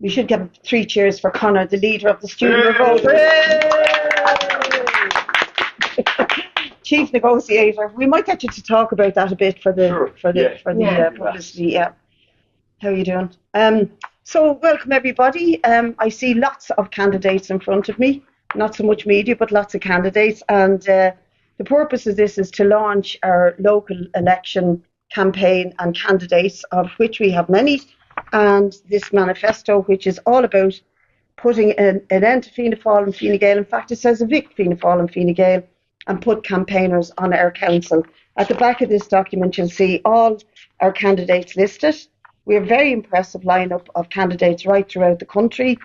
We should give 3 cheers for Conor, the leader of the student revolt. Chief negotiator. We might get you to talk about that a bit for the publicity. Yeah. How are you doing? So welcome everybody. I see lots of candidates in front of me. Not so much media, but lots of candidates. And the purpose of this is to launch our local election campaign and candidates, of which we have many. And this manifesto, which is all about putting an end to Fianna Fáil and Fine Gael. In fact, it says evict Fianna Fáil and Fine Gael and put campaigners on our council. At the back of this document, you'll see all our candidates listed. We have a very impressive lineup of candidates right throughout the country,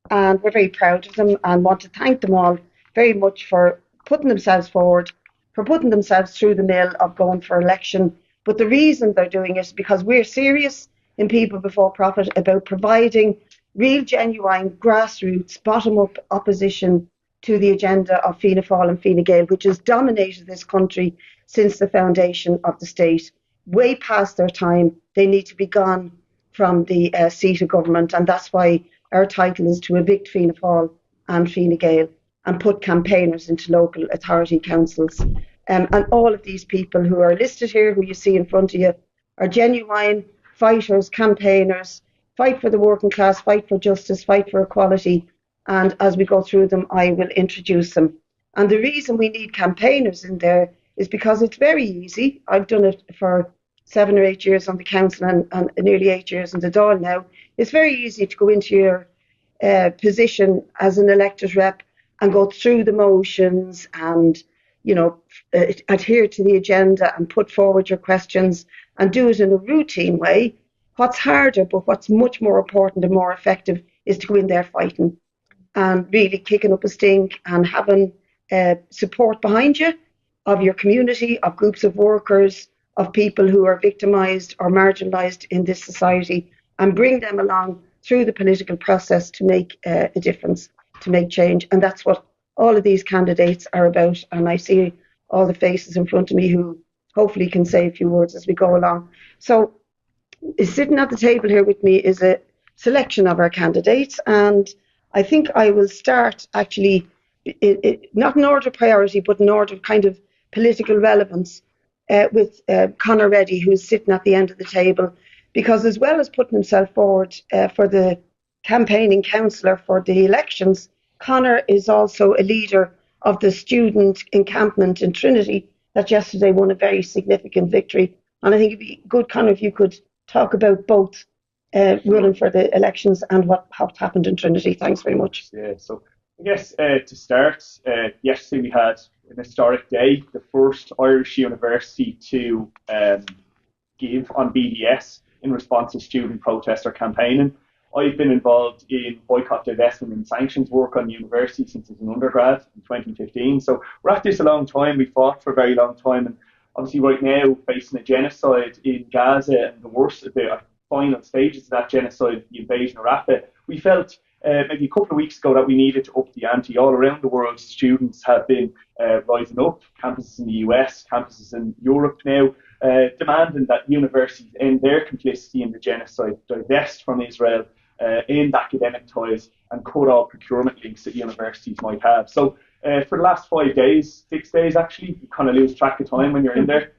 and we're very proud of them and want to thank them all very much for putting themselves forward, for putting themselves through the mill of going for election. But the reason they're doing it is because we're serious in People Before Profit about providing real, genuine, grassroots, bottom-up opposition to the agenda of Fianna Fáil and Fine Gael, which has dominated this country since the foundation of the state. Way past their time, they need to be gone from the seat of government, and that's why our title is to evict Fianna Fáil and Fine Gael and put campaigners into local authority councils. And all of these people who are listed here, who you see in front of you, are genuine fighters, campaigners, fight for the working class, fight for justice, fight for equality. And as we go through them, I will introduce them. And the reason we need campaigners in there is because it's very easy. I've done it for 7 or 8 years on the council and nearly 8 years in the Dáil now. It's very easy to go into your position as an elected rep and go through the motions and, adhere to the agenda and put forward your questions and do it in a routine way. What's harder, but what's much more important and more effective, is to go in there fighting and really kicking up a stink and having support behind you of your community, of groups of workers, of people who are victimised or marginalised in this society, and bring them along through the political process to make a difference, to make change. And that's what all of these candidates are about. And I see all the faces in front of me who hopefully can say a few words as we go along. So sitting at the table here with me is a selection of our candidates, and I think I will start actually, not in order of priority, but in order of kind of political relevance, with Conor Reddy, who's sitting at the end of the table, because as well as putting himself forward for the campaigning councillor for the elections, Conor is also a leader of the student encampment in Trinity that yesterday won a very significant victory. And I think it'd be good, Conor, if you could talk about both running for the elections and what happened in Trinity. Thanks very much. Yeah, so I guess to start, yesterday we had an historic day, the first Irish university to give on BDS in response to student protest or campaigning. I've been involved in boycott, divestment and sanctions work on the university since I was an undergrad in 2015. So we're at this a long time. We fought for a very long time, and obviously right now facing a genocide in Gaza and the worst of the final stages of that genocide, the invasion of Rafah. We felt maybe a couple of weeks ago that we needed to up the ante. All around the world, students have been rising up, campuses in the US, campuses in Europe now, demanding that universities end their complicity in the genocide, divest from Israel, end academic ties, and cut all procurement links that universities might have. So for the last 5 days, 6 days actually, you kind of lose track of time when you're in there.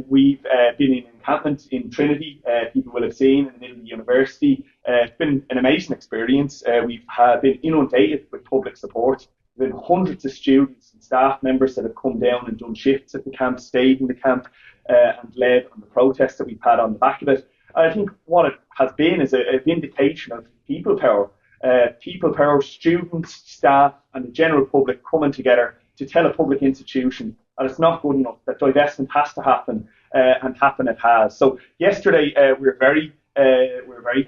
We've been in encampment in Trinity, people will have seen, in the middle of the university. It's been an amazing experience. We've been inundated with public support. There have been hundreds of students and staff members that have come down and done shifts at the camp, stayed in the camp, and led on the protests that we've had on the back of it. I think what it has been is a vindication of people power. People power, students, staff, and the general public coming together to tell a public institution that it's not good enough, that divestment has to happen, and happen it has. So yesterday we're very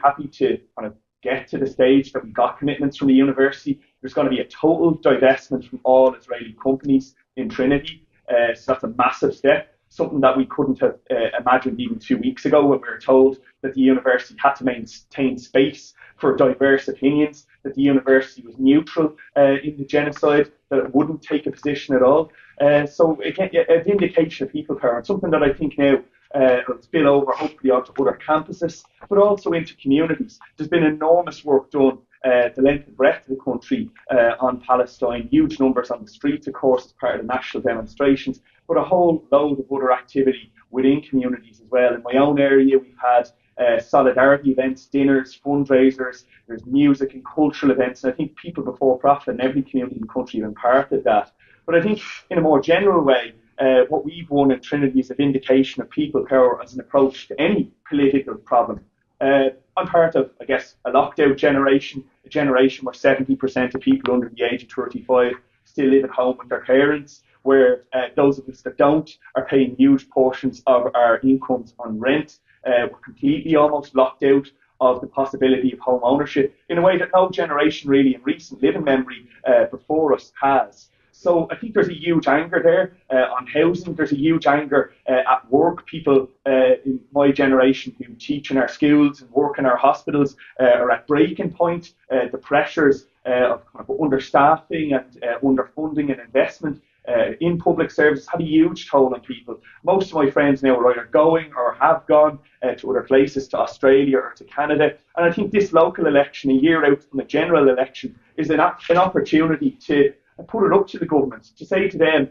happy to kind of get to the stage that we got commitments from the university. There's going to be a total divestment from all Israeli companies in Trinity. So that's a massive step. Something that we couldn't have imagined even 2 weeks ago, when we were told that the university had to maintain space for diverse opinions, that the university was neutral in the genocide, that it wouldn't take a position at all. So again, a vindication of people power, and something that I think now will spill over hopefully onto other campuses, but also into communities. There's been enormous work done the length and breadth of the country on Palestine, huge numbers on the streets, of course, as part of the national demonstrations, but a whole load of other activity within communities as well. In my own area, we've had solidarity events, dinners, fundraisers, there's music and cultural events, and I think people before profit in every community in the country have been part of that. But I think in a more general way, what we've won in Trinity is a vindication of people power as an approach to any political problem. I'm part of, I guess, a lockdown generation, a generation where 70% of people under the age of 35 still live at home with their parents, where those of us that don't are paying huge portions of our incomes on rent. We're completely almost locked out of the possibility of home ownership in a way that no generation really in recent living memory before us has. So I think there's a huge anger there on housing. There's a huge anger at work. People in my generation who teach in our schools and work in our hospitals are at breaking point. The pressures of kind of understaffing and underfunding and investment in public services had a huge toll on people. Most of my friends now are either going or have gone to other places, to Australia or to Canada. And I think this local election, a year out from a general election, is an opportunity to put it up to the government, to say to them,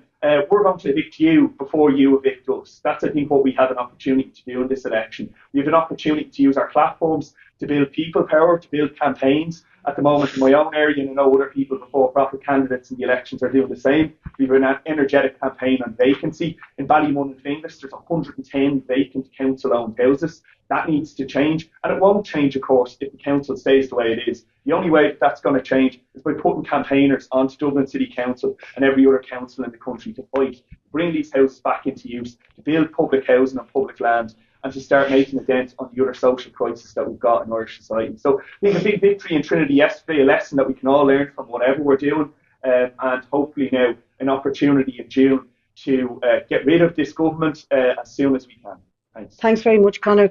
we're going to evict you before you evict us. That's, I think, what we have an opportunity to do in this election. We have an opportunity to use our platforms to build people power, to build campaigns. At the moment in my own area, and I know other people before profit candidates in the elections are doing the same. We have an energetic campaign on vacancy. In Ballymun and Finglas, there's 110 vacant council-owned houses. That needs to change, and it won't change, of course, if the council stays the way it is. The only way that's going to change is by putting campaigners onto Dublin City Council and every other council in the country to fight, to bring these houses back into use, to build public housing on public land, and to start making a dent on the other social crisis that we've got in Irish society. So I think a big victory in Trinity yesterday, a lesson that we can all learn from whatever we're doing, and hopefully now an opportunity in June to get rid of this government as soon as we can. Thanks. Thanks very much, Conor.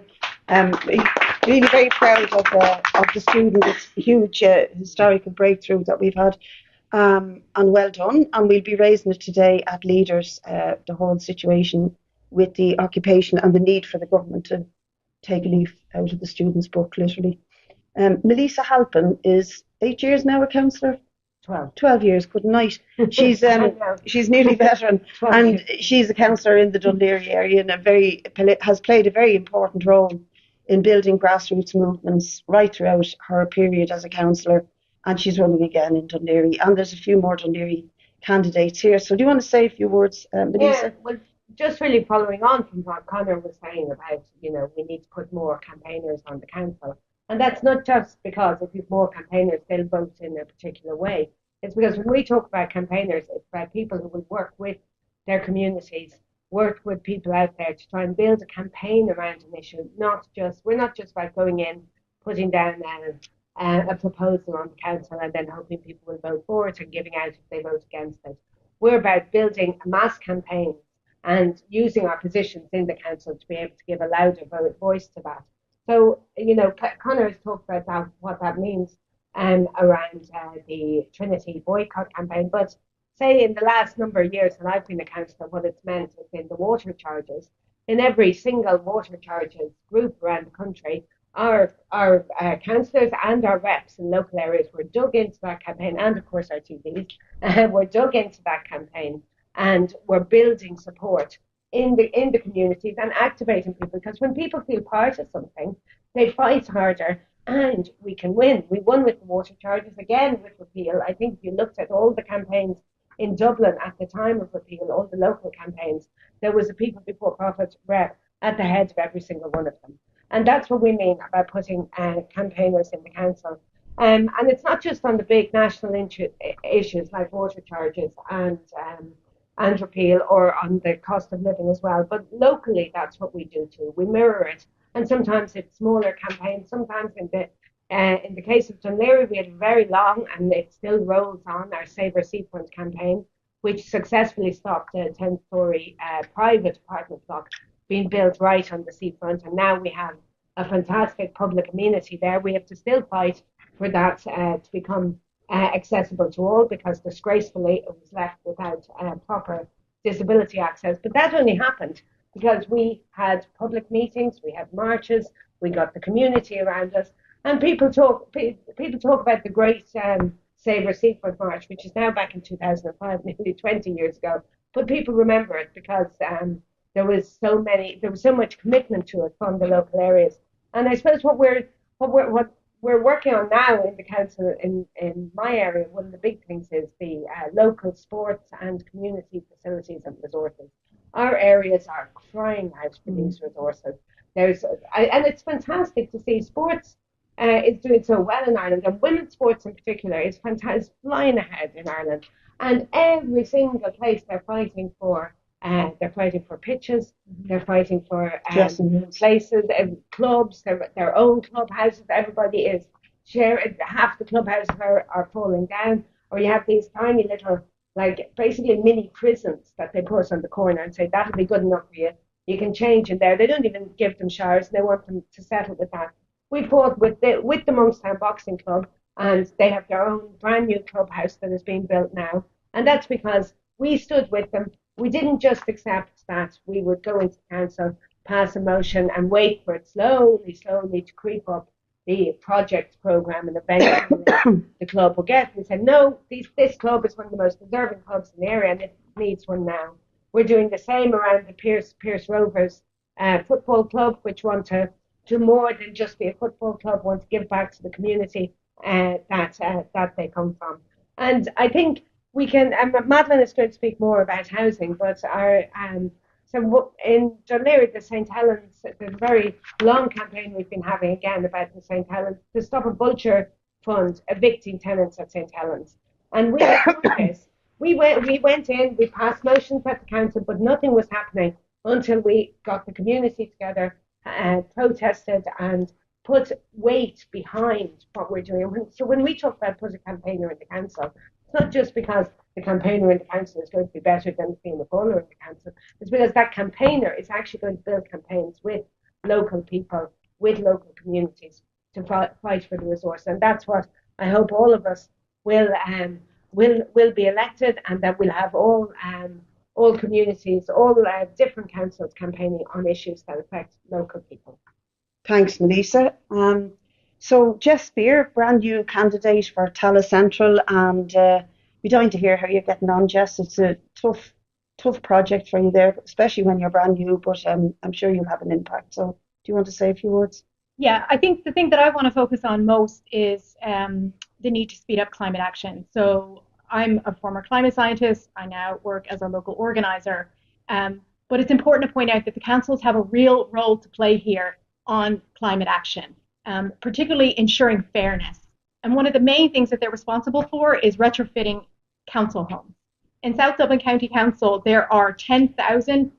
Really very proud of the student. It's a huge historical breakthrough that we've had, and well done. And we'll be raising it today at Leaders, the whole situation with the occupation and the need for the government to take a leaf out of the students' book, literally. Melissa Halpin is 8 years now a councillor. 12 years, good night. She's nearly veteran, and she's a councillor in the Dún Laoghaire area and has played a very important role in building grassroots movements right throughout her period as a councillor, and she's running again in Dún Laoghaire, and there's a few more Dún Laoghaire candidates here. So do you want to say a few words, Melissa? Yeah, well, just really following on from what Conor was saying about, we need to put more campaigners on the council. And that's not just because if you've more campaigners, they'll vote in a particular way. It's because when we talk about campaigners, it's about people who will work with their communities, work with people out there to try and build a campaign around an issue. We're not just about going in, putting down a proposal on the council and then hoping people will vote for it and giving out if they vote against it. We're about building a mass campaign and using our positions in the council to be able to give a louder voice to that. So, Conor has talked about what that means around the Trinity boycott campaign. But say in the last number of years that I've been a councillor, what it's meant has been the water charges. In every single water charges group around the country, our councillors and our reps in local areas were dug into that campaign, and of course our TDs were dug into that campaign, and we're building support in the communities and activating people, because when people feel part of something, they fight harder and we can win. We won with the water charges, again with repeal. I think if you looked at all the campaigns in Dublin at the time of repeal, all the local campaigns, there was a people before profit rep at the head of every single one of them. And that's what we mean about putting campaigners in the council. And it's not just on the big national issues like water charges and repeal, or on the cost of living as well. But locally, that's what we do too. We mirror it. And sometimes it's smaller campaigns. Sometimes in the case of Dún Laoghaire, we had a very long, and it still rolls on, our Save Our Seafront campaign, which successfully stopped a 10-storey private apartment block being built right on the seafront. And now we have a fantastic public amenity there. We have to still fight for that to become accessible to all, because disgracefully it was left without proper disability access. But that only happened because we had public meetings, we had marches, we got the community around us, and people talk about the great Save Seaford March, which is now back in 2005, nearly 20 years ago. But people remember it because there was so much commitment to it from the local areas. And I suppose what we're working on now in the council in my area, one of the big things is the local sports and community facilities and resources. Our areas are crying out for these resources. And it's fantastic to see sports is doing so well in Ireland, and women's sports in particular is fantastic, flying ahead in Ireland. And every single place they're fighting for pitches, they're fighting for places, clubs, their own clubhouses. Everybody is sharing. Half the clubhouses are falling down, or you have these tiny little, like basically mini prisons that they put on the corner and say that'll be good enough for you. You can change in there. They don't even give them showers. They want them to settle with that. We fought with the Monkstown Boxing Club, and they have their own brand new clubhouse that is being built now. And that's because we stood with them. We didn't just accept that we would go into council, pass a motion, and wait for it slowly to creep up the project programme, and eventually the club will get. We said, no, this club is one of the most deserving clubs in the area, and it needs one now. We're doing the same around the Pierce Rovers football club, which want to do more than just be a football club, want to give back to the community that they come from. And I think we can, Madeleine is going to speak more about housing, but so in Dún Laoghaire, the St. Helens, there's a very long campaign we've been having again about the St. Helens to stop a vulture fund evicting tenants at St. Helens. And we went in, we passed motions at the council, but nothing was happening until we got the community together, protested and put weight behind what we're doing. So when we talk about put a campaigner in the council, it's not just because the campaigner in the council is going to be better than being a baller in the council. It's because that campaigner is actually going to build campaigns with local people, with local communities to fight for the resource. And that's what I hope all of us will be elected, and that we'll have all communities, all different councils campaigning on issues that affect local people. Thanks, Melissa. So Jess Spear, brand new candidate for Tallaght Central, and we're dying to hear how you're getting on, Jess. It's a tough project for you there, especially when you're brand new, but I'm sure you'll have an impact. So do you want to say a few words? Yeah, I think the thing that I want to focus on most is the need to speed up climate action. So I'm a former climate scientist. I now work as a local organizer. But it's important to point out that the councils have a real role to play here on climate action, particularly ensuring fairness. And one of the main things that they're responsible for is retrofitting council homes. In South Dublin County Council, there are 10,000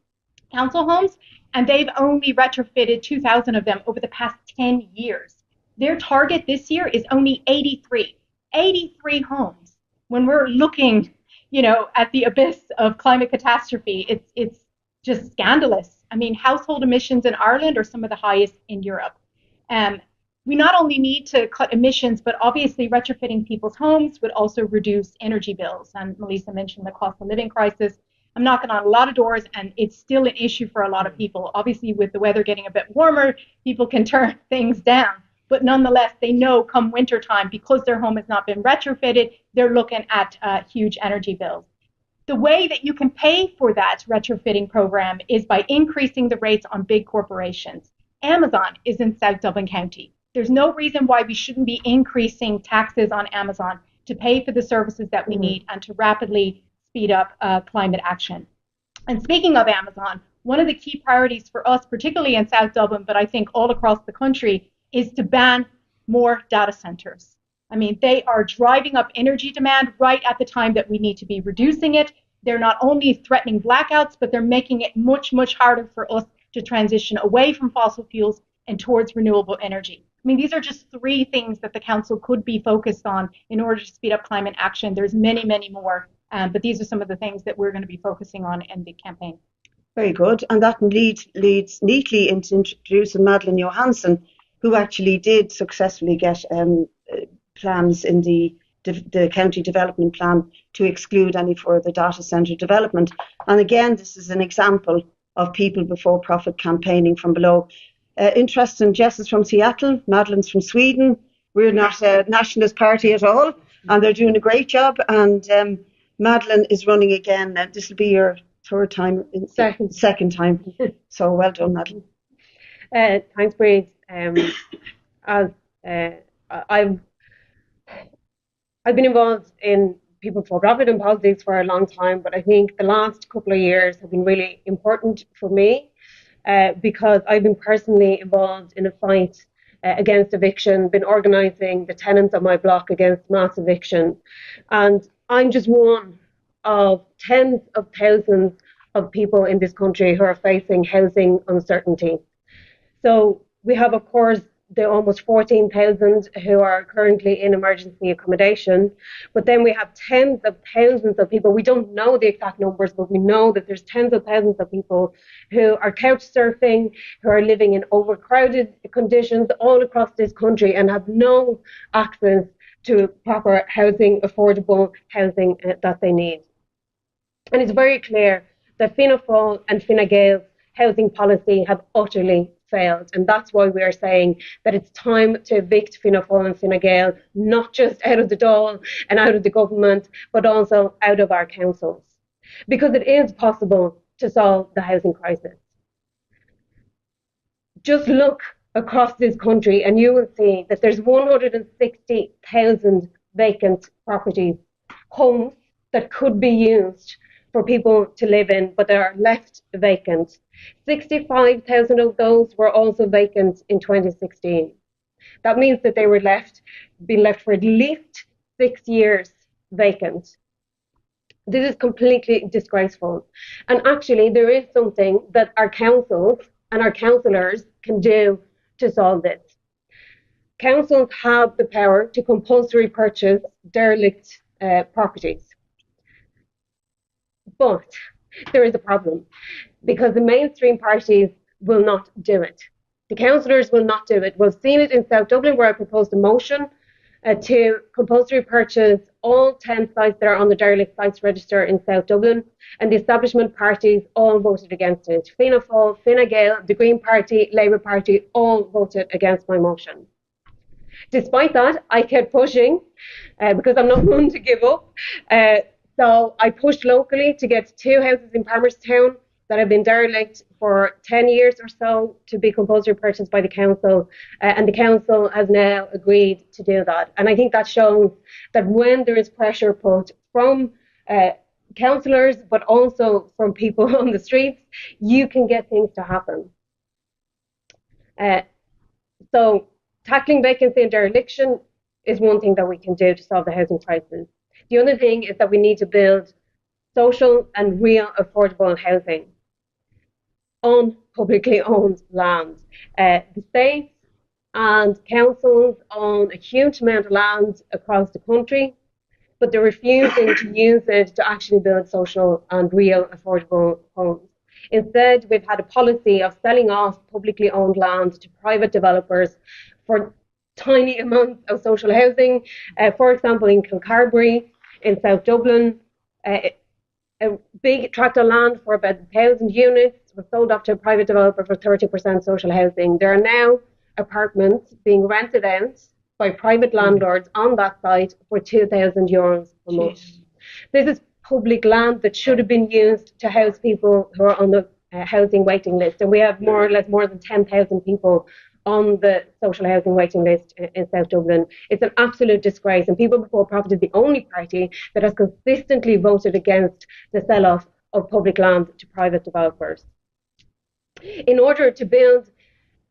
council homes, and they've only retrofitted 2,000 of them over the past 10 years. Their target this year is only 83 homes. When we're looking, at the abyss of climate catastrophe, it's just scandalous. I mean, household emissions in Ireland are some of the highest in Europe. We not only need to cut emissions, but obviously retrofitting people's homes would also reduce energy bills. And Melissa mentioned the cost of living crisis. I'm knocking on a lot of doors, and it's still an issue for a lot of people. Obviously, with the weather getting a bit warmer, people can turn things down. But nonetheless, they know come wintertime, because their home has not been retrofitted, they're looking at huge energy bills. The way that you can pay for that retrofitting program is by increasing the rates on big corporations. Amazon is in South Dublin County. There's no reason why we shouldn't be increasing taxes on Amazon to pay for the services that we need and to rapidly speed up climate action. And speaking of Amazon, one of the key priorities for us, particularly in South Dublin, but I think all across the country, is to ban more data centers. I mean, they are driving up energy demand right at the time that we need to be reducing it. They're not only threatening blackouts, but they're making it much, much harder for us to transition away from fossil fuels and towards renewable energy. I mean, these are just three things that the council could be focused on in order to speed up climate action. There's many, many more, but these are some of the things that we're going to be focusing on in the campaign. Very good. And that leads neatly into introducing Madeleine Johansson, who actually did successfully get plans in the the county development plan to exclude any further data centre development. And again, this is an example of people before profit campaigning from below. Interesting, Jess is from Seattle, Madeline's from Sweden. We're not a nationalist party at all, and they're doing a great job. And Madeline is running again. This will be your third time, second time. So well done, Madeline. Thanks, Breed. I've been involved in people for profit and politics for a long time, but I think the last couple of years have been really important for me because I've been personally involved in a fight against eviction, been organising the tenants of my block against mass eviction. And I'm just one of tens of thousands of people in this country who are facing housing uncertainty. So we have, of course, the almost 14,000 who are currently in emergency accommodation. But then we have tens of thousands of people. We don't know the exact numbers, but we know that there's tens of thousands of people who are couch surfing, who are living in overcrowded conditions all across this country and have no access to proper housing, affordable housing that they need. And it's very clear that Fianna Fáil and Fine Gael's housing policy have utterly failed. And that's why we are saying that it's time to evict Fianna Fáil and Fine Gael, not just out of the Dáil and out of the government, but also out of our councils. Because it is possible to solve the housing crisis. Just look across this country and you will see that there's 160,000 vacant properties, homes that could be used for people to live in, but they are left vacant. 65,000 of those were also vacant in 2016. That means that they were been left for at least 6 years vacant. This is completely disgraceful. And actually, there is something that our councils and our councillors can do to solve this. Councils have the power to compulsory purchase derelict properties. But there is a problem because the mainstream parties will not do it. The councillors will not do it. We've seen it in South Dublin where I proposed a motion to compulsory purchase all 10 sites that are on the derelict sites register in South Dublin, and the establishment parties all voted against it. Fianna Fáil, Fine Gael, the Green Party, Labour Party all voted against my motion. Despite that, I kept pushing because I'm not one to give up. So I pushed locally to get 2 houses in Palmerstown that have been derelict for 10 years or so to be compulsory purchased by the council. And the council has now agreed to do that. And I think that shows that when there is pressure put from councillors, but also from people on the streets, you can get things to happen. So tackling vacancy and dereliction is one thing that we can do to solve the housing crisis. The other thing is that we need to build social and real affordable housing on publicly owned land. The state and councils own a huge amount of land across the country, but they're refusing to use it to actually build social and real affordable homes. Instead, we've had a policy of selling off publicly owned land to private developers for tiny amounts of social housing. For example, in Kilcarbury, in South Dublin, a big tract of land for about 1,000 units was sold off to a private developer for 30% social housing. There are now apartments being rented out by private landlords on that site for €2,000 per month. This is public land that should have been used to house people who are on the housing waiting list. And we have more or less more than 10,000 people on the social housing waiting list in South Dublin. It's an absolute disgrace, and People Before Profit is the only party that has consistently voted against the sell-off of public land to private developers. In order to build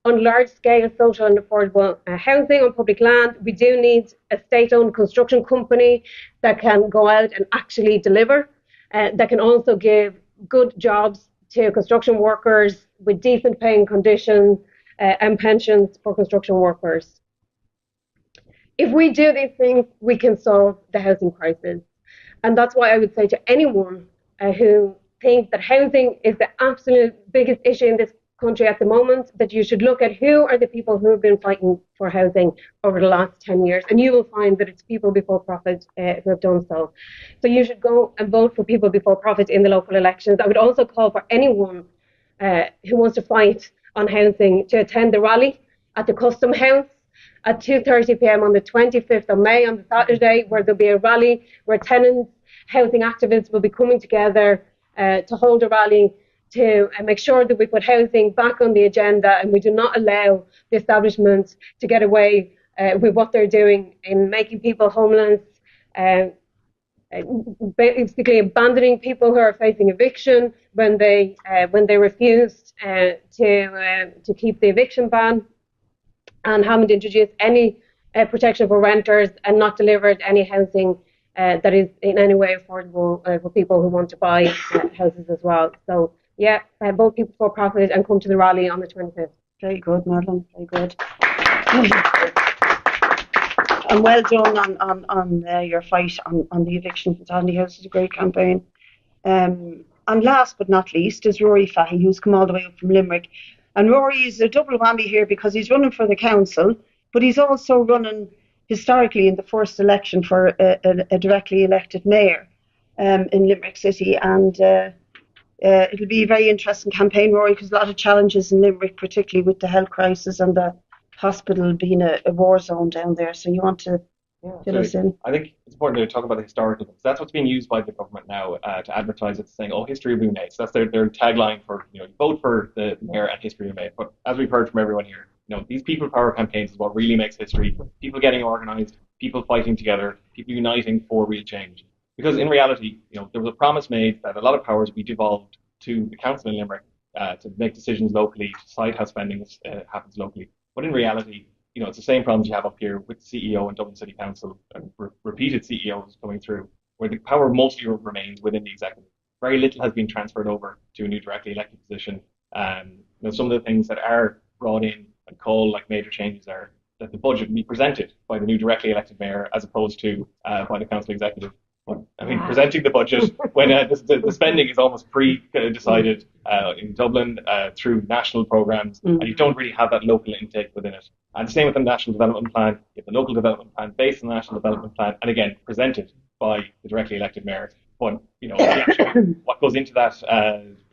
on large-scale social and affordable housing on public land, we do need a state-owned construction company that can go out and actually deliver, that can also give good jobs to construction workers with decent paying conditions, and pensions for construction workers. If we do these things, we can solve the housing crisis. And that's why I would say to anyone who thinks that housing is the absolute biggest issue in this country at the moment, that you should look at who are the people who have been fighting for housing over the last 10 years, and you will find that it's people before profit who have done so. So you should go and vote for people before profit in the local elections. I would also call for anyone who wants to fight on housing to attend the rally at the Custom House at 2:30 p.m. on the 25th of May, on the Saturday, where there'll be a rally where tenants, housing activists will be coming together to hold a rally to make sure that we put housing back on the agenda, and we do not allow the establishment to get away with what they're doing in making people homeless, basically abandoning people who are facing eviction when they refused to keep the eviction ban, and haven't introduced any protection for renters, and not delivered any housing that is in any way affordable for people who want to buy houses as well. So yeah, vote people for profit and come to the rally on the 25th. Very good, Madeline. Very good. And well done on your fight on the eviction for tiny houses. It's a great campaign. And last but not least is Rory Fahy, who's come all the way up from Limerick. And Rory is a double whammy here because he's running for the council, but he's also running historically in the first election for a directly elected mayor in Limerick City. And it'll be a very interesting campaign, Rory, because a lot of challenges in Limerick, particularly with the health crisis and the hospital being a war zone down there. So you want to fill us in? I think it's important to talk about the historical, because that's what's being used by the government now to advertise it, saying, "Oh, history will be made." So that's their tagline for, you vote for the mayor and history will be made. But as we've heard from everyone here, these people power campaigns is what really makes history. People getting organised, people fighting together, people uniting for real change. Because in reality, there was a promise made that a lot of powers would be devolved to the council in Limerick to make decisions locally, to decide how spending happens locally. But in reality, it's the same problems you have up here with the CEO and Dublin City Council and repeated CEOs coming through, where the power mostly remains within the executive. Very little has been transferred over to a new directly elected position. Some of the things that are brought in and called like major changes are that the budget be presented by the new directly elected mayor as opposed to by the council executive. Presenting the budget when the spending is almost pre-decided in Dublin through national programmes, and you don't really have that local intake within it. And the same with the National Development Plan. You have the local development plan based on the National Development Plan, and again, presented by the directly elected mayor. But, what goes into that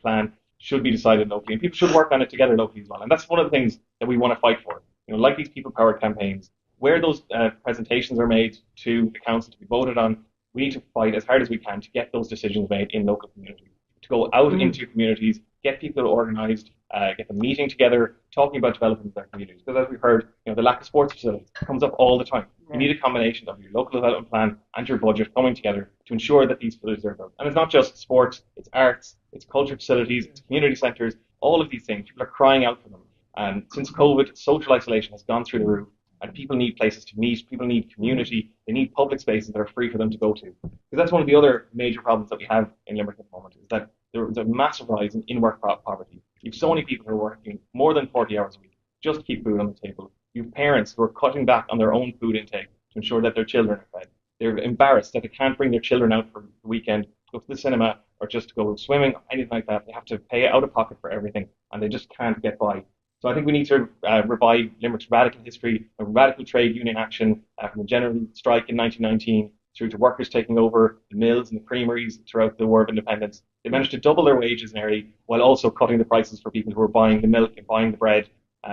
plan should be decided locally, and people should work on it together locally as well. And that's one of the things that we want to fight for. Like these people-powered campaigns, where those presentations are made to the council to be voted on, we need to fight as hard as we can to get those decisions made in local communities, to go out into communities, get people organised, get them meeting together, talking about developing their communities. Because as we've heard, the lack of sports facilities comes up all the time. You need a combination of your local development plan and your budget coming together to ensure that these facilities are built. And it's not just sports, it's arts, it's culture facilities, it's community centres, all of these things. People are crying out for them. And since COVID, social isolation has gone through the roof. And people need places to meet, people need community, they need public spaces that are free for them to go to. Because that's one of the other major problems that we have in Limerick at the moment, is that there is a massive rise in in-work poverty. You have so many people who are working more than 40 hours a week just to keep food on the table. You have parents who are cutting back on their own food intake to ensure that their children are fed. They're embarrassed that they can't bring their children out for the weekend, go to the cinema, or just to go swimming, or anything like that. They have to pay out of pocket for everything, and they just can't get by. So I think we need to revive Limerick's radical history, a radical trade union action from the general strike in 1919 through to workers taking over the mills and the creameries throughout the War of Independence. They managed to double their wages nearly while also cutting the prices for people who were buying the milk and buying the bread.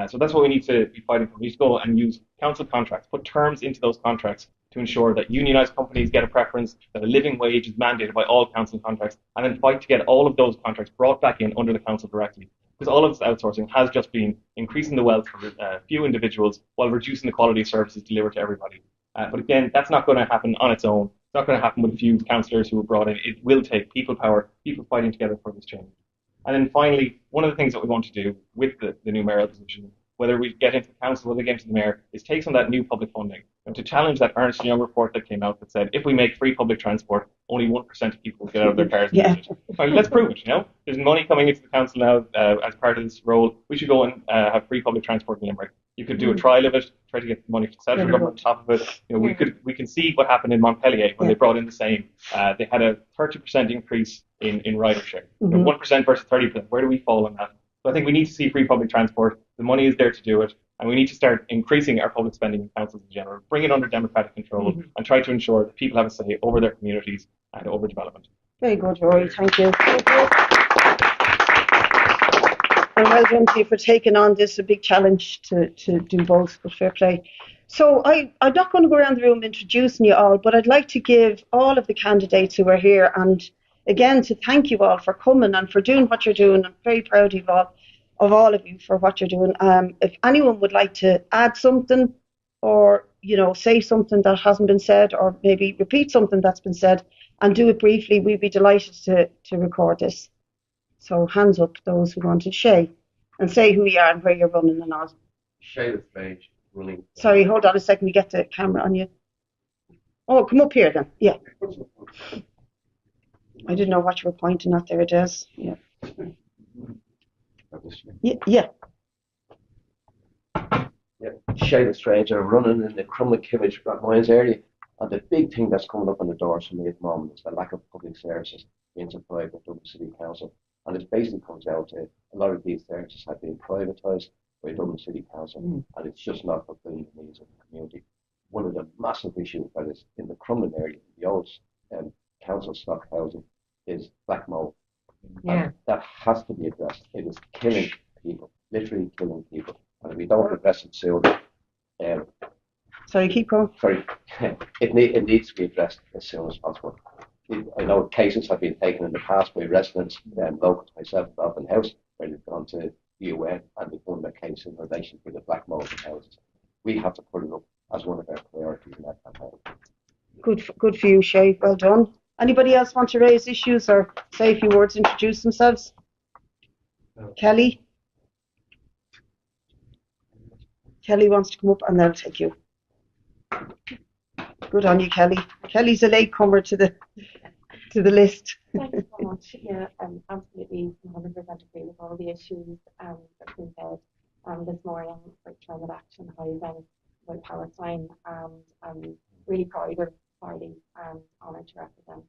So that's what we need to be fighting for. We need to go and use council contracts, put terms into those contracts to ensure that unionised companies get a preference, that a living wage is mandated by all council contracts, and then fight to get all of those contracts brought back in under the council directly. Because all of this outsourcing has just been increasing the wealth for a few individuals while reducing the quality of services delivered to everybody. But again, that's not going to happen on its own. It's not going to happen with a few councillors who are brought in. It will take people power, people fighting together for this change. And then finally, one of the things that we want to do with the new mayoral position, whether we get into the council, whether we get into the mayor, is take some of that new public funding and to challenge that Ernst & Young report that came out that said if we make free public transport, only 1% of people will get out of their cars and use it. Well, let's prove it, There's money coming into the council now as part of this role. We should go and have free public transport in Limerick. You could do a trial of it, try to get the money from the central government on top of it. We can see what happened in Montpellier when they brought in the same. They had a 30% increase in ridership. 1% versus 30%. Where do we fall on that? So I think we need to see free public transport. The money is there to do it. And we need to start increasing our public spending in councils in general, bring it under democratic control, and try to ensure that people have a say over their communities and over development. Very good, Rory. Thank you. Thank you. And well done to you for taking on this, a big challenge to do both, but fair play. So I'm not going to go around the room introducing you all, but I'd like to give all of the candidates who are here, and again to thank you all for coming and for doing what you're doing. I'm very proud of all of you for what you're doing. If anyone would like to add something, or say something that hasn't been said, or maybe repeat something that's been said, and do it briefly, we'd be delighted to record this. So hands up, those who wanted. Shay, and say who you are and where you're running and all. Shay the Strange, running. Sorry, hold on a second. We get the camera on you. Oh, come up here then. Yeah. I didn't know what you were pointing at there, Des. Yeah. Yeah. Shay the Strange, I'm running in the Crumlin-Kimmage Rathmines area. And the big thing that's coming up on the doors for me at the moment is the lack of public services being supplied by Dublin City Council. And it basically comes down to a lot of these services have been privatised by Dublin City Council, and it's just not fulfilling the needs of the community. One of the massive issues that is in the Crumlin area, the old council stock housing, is black mold. And that has to be addressed. It is killing people, literally killing people. And if we don't address it soon, sorry, keep going. Sorry, it needs to be addressed as soon as possible. I know cases have been taken in the past by residents, local to myself, Dublin House, where they've gone to the UN and they've won their case in relation to the black mold in houses. We have to put it up as one of our priorities in that campaign. Good for you, Shay. Well done. Anybody else want to raise issues or say a few words, introduce themselves? No. Kelly? Kelly wants to come up and they'll take you. Good on you, Kelly. Kelly's a latecomer to the list. Thanks so much. Yeah, absolutely 100% agree with all the issues that's been said this morning with climate action, housing, with Palestine, and I'm really proud of the party and honoured to represent.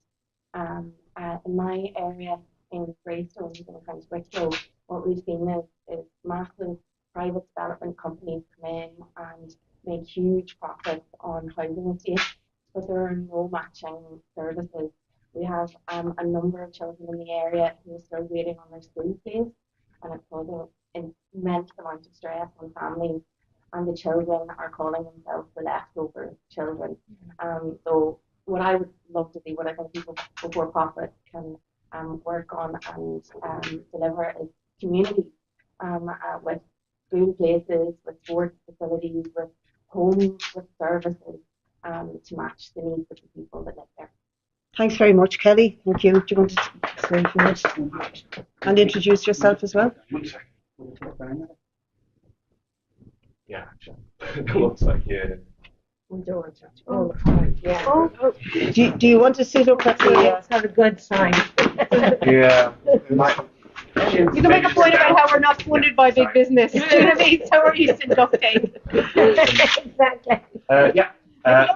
In my area in Greystone, in County Wicklow, what we've seen is massive private development companies come in and make huge profits on housing estates, but there are no matching services. We have a number of children in the area who are still waiting on their school fees, and it's causing an immense amount of stress on families, and the children are calling themselves the leftover children. So what I would love to see, what I think people before profit can work on and deliver is community with school places, with sports facilities, with homes, with services to match the needs of the people that live there. Thanks very much, Kelly. Thank you. Do you want to say a few words? And introduce yourself as well? Yeah, it looks like, yeah. Do you want to sit up at the... Let's have a good sign. Yeah. You can make a point about how we're not funded by big business. Do you know what I mean? So we're used to duct tape. Exactly.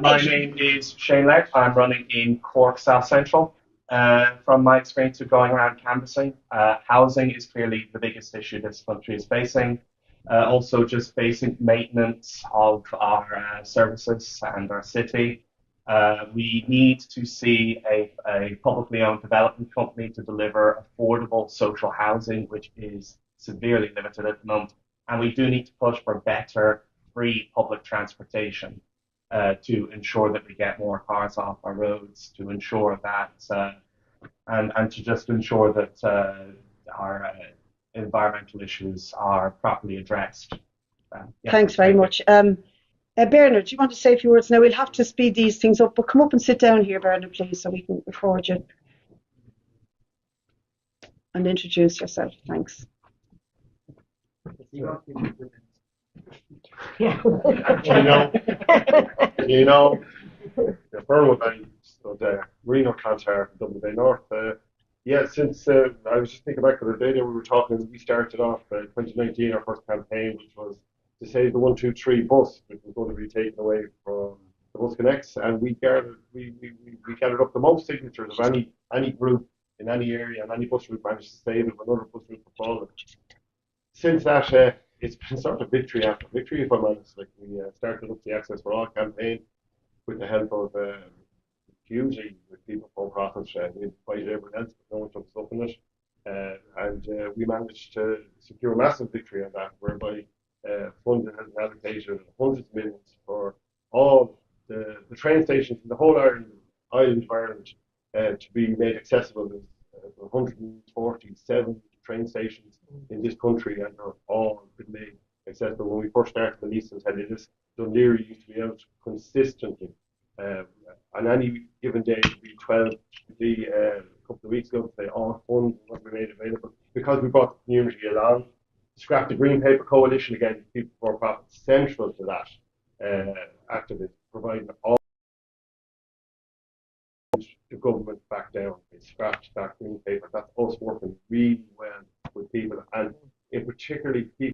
My name is Shane Laird. I'm running in Cork South Central. From my experience of going around canvassing, housing is clearly the biggest issue this country is facing. Also just basic maintenance of our services and our city. We need to see a publicly owned development company to deliver affordable social housing, which is severely limited at the moment. And we do need to push for better free public transportation to ensure that we get more cars off our roads, to ensure that, and to just ensure that our environmental issues are properly addressed. Thanks very much. Bernard, do you want to say a few words? Now, we'll have to speed these things up, but come up and sit down here, Bernard, please, so we can record you. And introduce yourself. Thanks. Yeah. you know, Berwick, Reno Cantar, Dublin Bay North. Since I was just thinking back to the day that we were talking, we started off 2019, our first campaign, which was to save the 123 bus, which was going to be taken away from the Bus Connects, and we gathered up the most signatures of any group in any area, and any bus route managed to save it. Another bus route for fallen. since that, it's been sort of victory after victory, if I'm honest. Like, we started up the Access for All campaign with the help of hugely with people for profit. We invited everyone else, but no one took us up in it. And we managed to secure a massive victory on that, whereby funding has been allocated hundreds of millions for all the train stations in the whole island of Ireland to be made accessible. There's 147 train stations in this country, and they're all been made accessible. When we first started the lease, and this Dún Laoghaire used to be out consistently. On any given day, it would be 12. A couple of weeks ago, they all funds what we made available because we brought the community along. Scrap the Green Paper Coalition again, people for profit central to that activist, providing all the government back down. They scrapped that green paper. That's us working really well with people, and in particularly people